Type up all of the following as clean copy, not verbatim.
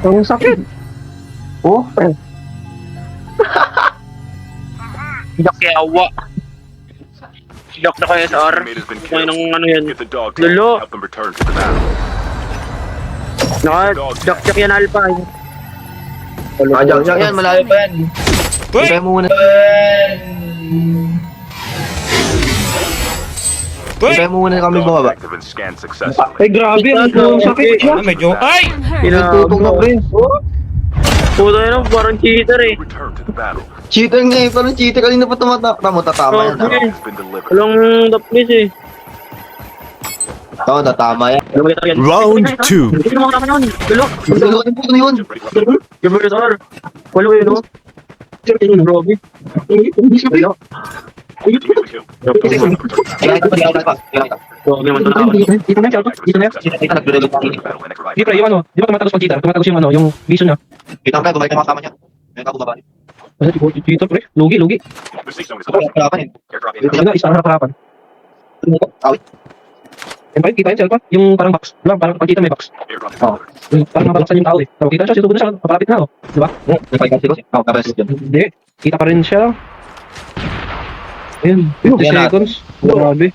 Ang sakit. Oh, Yawa. Yak na kaya sa R. Teammate has been Kaya killed. ng ano yan. Get the dog tag Lolo. and help them return to the battle. Naka-dak-dak yan Alpha. yan, malayo pa yan. Hintay mo muna. Hintay mo muna kami Dog bababa. tags have been scanned successfully. Ay, grabe. Ang sakit siya. Medyo... Ay! Tutok na, pre. Puto yun, parang cheater eh. Return to the battle. Cheater nga eh, parang cheater. Kanina pa tatama yan. Oh, Dog has been delivered. Walang daplis eh. Oo, tatama yan. Alam mo kita yan. Round 2. Hindi mo kasama yun. Dulo. Dalo ka po na yun. Yung mga sar. Wala ko yun, no? Grabe. Dulo. Teammate killed. Grabe naman ito na. Dito na yan, dito na yan. Battle and revive. Di pre, yung ano, di ba tumatagos pag cheater? Tumatagos yung ano, yung vision niya. Kita ka, bumalik na mga kasama niya. Ngayon ka bumaba. Kasi cheater pre, lugi. The safe zone is closing. Harapan eh. Airdrop Ano incoming. na, isang harap-harapan. Awit. Yan pa yun, kita yun, Selpa? Yung parang box. Wala, parang pag kita may box. Airdrop is Oh. delivered. Yung parang mababaksan yung tao eh. So, kita siya, sinusunod na siya, papalapit na, oh. Di ba? Nagpahinggan si Ross. Oo, kapag yun. Hindi, kita pa rin siya. Ayun, 50 Ayan na. seconds. Grabe.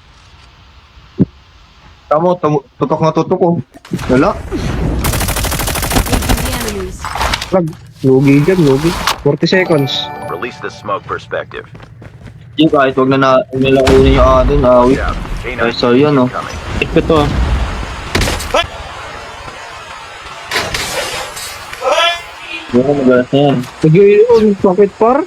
Tamo, tutok na tutok ko. Wala. Taking the enemies. Lugi dyan, lugi. 40 seconds. Release the smoke perspective. Yung kahit huwag na nilang kunin yung atin. Awit. Yeah. K9 Ay, so yun, oh. incoming. Ito ah. Yung magalas na yan. Sige yun, bakit par?